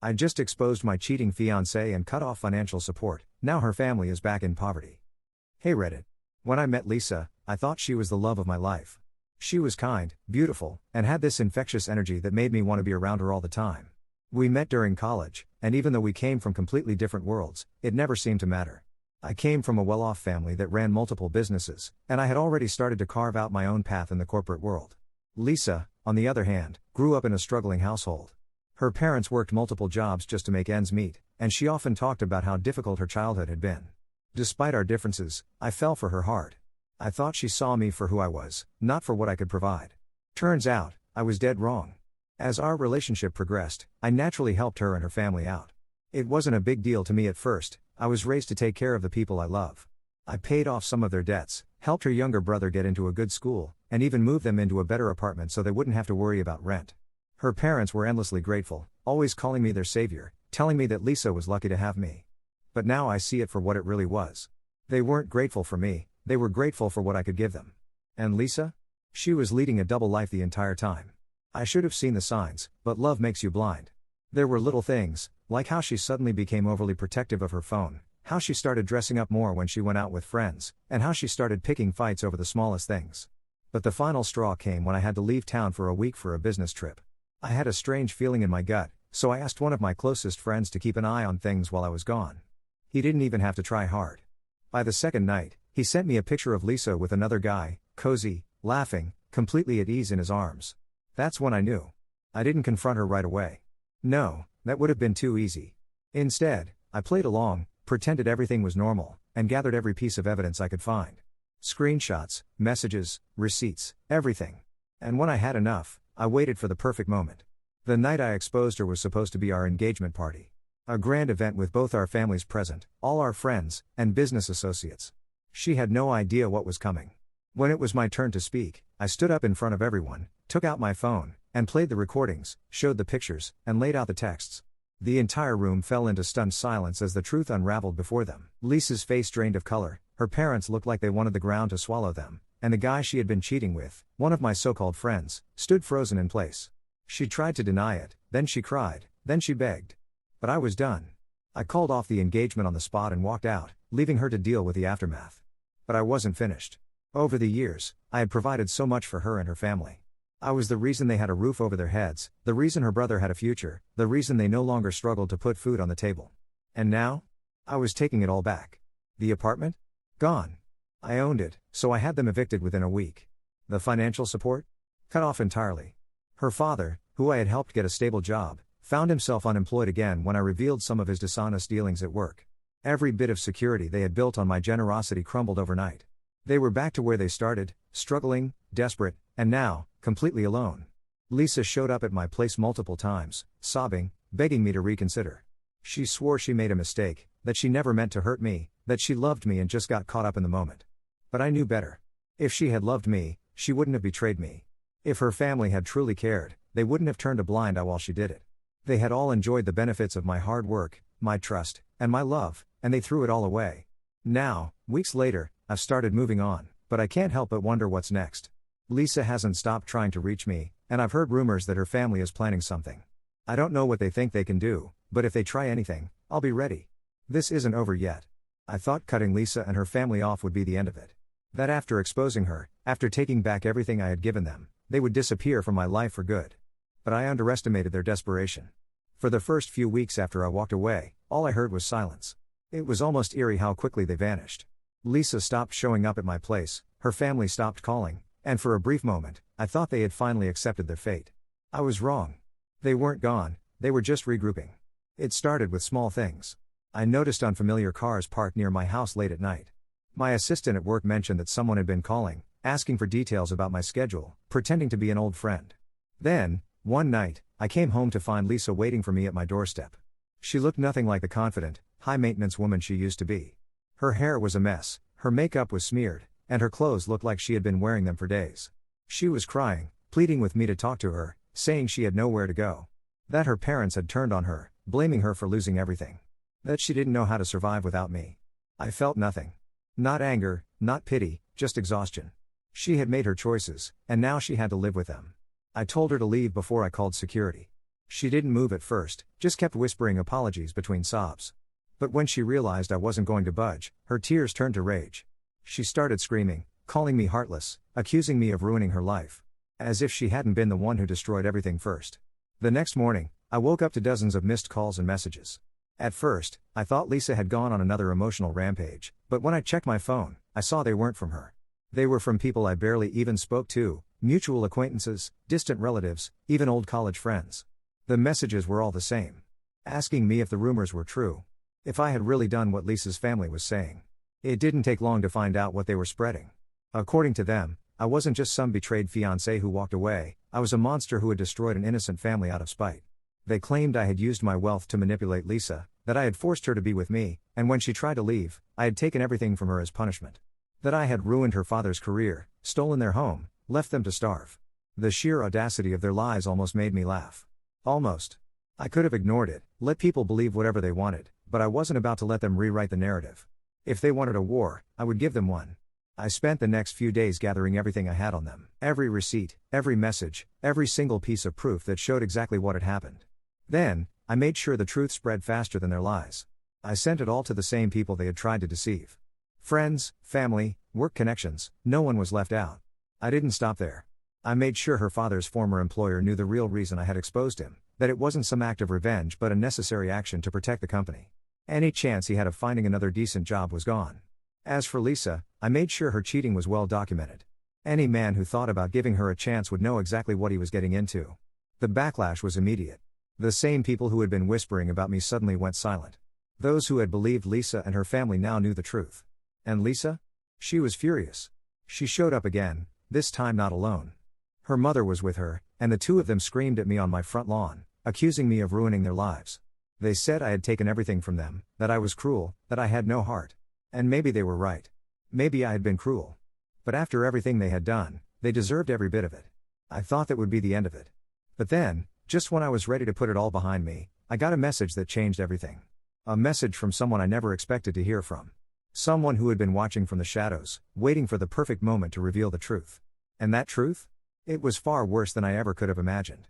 I just exposed my cheating fiancé and cut off financial support. Now her family is back in poverty. Hey Reddit. When I met Lisa, I thought she was the love of my life. She was kind, beautiful, and had this infectious energy that made me want to be around her all the time. We met during college, and even though we came from completely different worlds, it never seemed to matter. I came from a well-off family that ran multiple businesses, and I had already started to carve out my own path in the corporate world. Lisa, on the other hand, grew up in a struggling household. Her parents worked multiple jobs just to make ends meet, and she often talked about how difficult her childhood had been. Despite our differences, I fell for her hard. I thought she saw me for who I was, not for what I could provide. Turns out, I was dead wrong. As our relationship progressed, I naturally helped her and her family out. It wasn't a big deal to me at first. I was raised to take care of the people I love. I paid off some of their debts, helped her younger brother get into a good school, and even moved them into a better apartment so they wouldn't have to worry about rent. Her parents were endlessly grateful, always calling me their savior, telling me that Lisa was lucky to have me. But now I see it for what it really was. They weren't grateful for me, they were grateful for what I could give them. And Lisa? She was leading a double life the entire time. I should have seen the signs, but love makes you blind. There were little things, like how she suddenly became overly protective of her phone, how she started dressing up more when she went out with friends, and how she started picking fights over the smallest things. But the final straw came when I had to leave town for a week for a business trip. I had a strange feeling in my gut, so I asked one of my closest friends to keep an eye on things while I was gone. He didn't even have to try hard. By the second night, he sent me a picture of Lisa with another guy, cozy, laughing, completely at ease in his arms. That's when I knew. I didn't confront her right away. No, that would have been too easy. Instead, I played along, pretended everything was normal, and gathered every piece of evidence I could find. Screenshots, messages, receipts, everything. And when I had enough, I waited for the perfect moment. The night I exposed her was supposed to be our engagement party. A grand event with both our families present, all our friends, and business associates. She had no idea what was coming. When it was my turn to speak, I stood up in front of everyone, took out my phone, and played the recordings, showed the pictures, and laid out the texts. The entire room fell into stunned silence as the truth unraveled before them. Lisa's face drained of color, her parents looked like they wanted the ground to swallow them, and the guy she had been cheating with, one of my so-called friends, stood frozen in place. She tried to deny it, then she cried, then she begged. But I was done. I called off the engagement on the spot and walked out, leaving her to deal with the aftermath. But I wasn't finished. Over the years, I had provided so much for her and her family. I was the reason they had a roof over their heads, the reason her brother had a future, the reason they no longer struggled to put food on the table. And now? I was taking it all back. The apartment? Gone. I owned it, so I had them evicted within a week. The financial support? Cut off entirely. Her father, who I had helped get a stable job, found himself unemployed again when I revealed some of his dishonest dealings at work. Every bit of security they had built on my generosity crumbled overnight. They were back to where they started, struggling, desperate, and now, completely alone. Lisa showed up at my place multiple times, sobbing, begging me to reconsider. She swore she made a mistake, that she never meant to hurt me, that she loved me and just got caught up in the moment. But I knew better. If she had loved me, she wouldn't have betrayed me. If her family had truly cared, they wouldn't have turned a blind eye while she did it. They had all enjoyed the benefits of my hard work, my trust, and my love, and they threw it all away. Now, weeks later, I've started moving on, but I can't help but wonder what's next. Lisa hasn't stopped trying to reach me, and I've heard rumors that her family is planning something. I don't know what they think they can do, but if they try anything, I'll be ready. This isn't over yet. I thought cutting Lisa and her family off would be the end of it. That after exposing her, after taking back everything I had given them, they would disappear from my life for good. But I underestimated their desperation. For the first few weeks after I walked away, all I heard was silence. It was almost eerie how quickly they vanished. Lisa stopped showing up at my place, her family stopped calling, and for a brief moment, I thought they had finally accepted their fate. I was wrong. They weren't gone, they were just regrouping. It started with small things. I noticed unfamiliar cars parked near my house late at night. My assistant at work mentioned that someone had been calling, asking for details about my schedule, pretending to be an old friend. Then, one night, I came home to find Lisa waiting for me at my doorstep. She looked nothing like the confident, high-maintenance woman she used to be. Her hair was a mess, her makeup was smeared, and her clothes looked like she had been wearing them for days. She was crying, pleading with me to talk to her, saying she had nowhere to go. That her parents had turned on her, blaming her for losing everything. That she didn't know how to survive without me. I felt nothing. Not anger, not pity, just exhaustion. She had made her choices, and now she had to live with them. I told her to leave before I called security. She didn't move at first, just kept whispering apologies between sobs. But when she realized I wasn't going to budge, her tears turned to rage. She started screaming, calling me heartless, accusing me of ruining her life. As if she hadn't been the one who destroyed everything first. The next morning, I woke up to dozens of missed calls and messages. At first, I thought Lisa had gone on another emotional rampage, but when I checked my phone, I saw they weren't from her. They were from people I barely even spoke to, mutual acquaintances, distant relatives, even old college friends. The messages were all the same. Asking me if the rumors were true. If I had really done what Lisa's family was saying. It didn't take long to find out what they were spreading. According to them, I wasn't just some betrayed fiancé who walked away, I was a monster who had destroyed an innocent family out of spite. They claimed I had used my wealth to manipulate Lisa, that I had forced her to be with me, and when she tried to leave, I had taken everything from her as punishment. That I had ruined her father's career, stolen their home, left them to starve. The sheer audacity of their lies almost made me laugh. Almost. I could have ignored it, let people believe whatever they wanted, but I wasn't about to let them rewrite the narrative. If they wanted a war, I would give them one. I spent the next few days gathering everything I had on them. Every receipt, every message, every single piece of proof that showed exactly what had happened. Then, I made sure the truth spread faster than their lies. I sent it all to the same people they had tried to deceive. Friends, family, work connections, no one was left out. I didn't stop there. I made sure her father's former employer knew the real reason I had exposed him, that it wasn't some act of revenge but a necessary action to protect the company. Any chance he had of finding another decent job was gone. As for Lisa, I made sure her cheating was well documented. Any man who thought about giving her a chance would know exactly what he was getting into. The backlash was immediate. The same people who had been whispering about me suddenly went silent. Those who had believed Lisa and her family now knew the truth. And Lisa? She was furious. She showed up again, this time not alone. Her mother was with her, and the two of them screamed at me on my front lawn, accusing me of ruining their lives. They said I had taken everything from them, that I was cruel, that I had no heart. And maybe they were right. Maybe I had been cruel. But after everything they had done, they deserved every bit of it. I thought that would be the end of it. But then, just when I was ready to put it all behind me, I got a message that changed everything. A message from someone I never expected to hear from. Someone who had been watching from the shadows, waiting for the perfect moment to reveal the truth. And that truth? It was far worse than I ever could have imagined.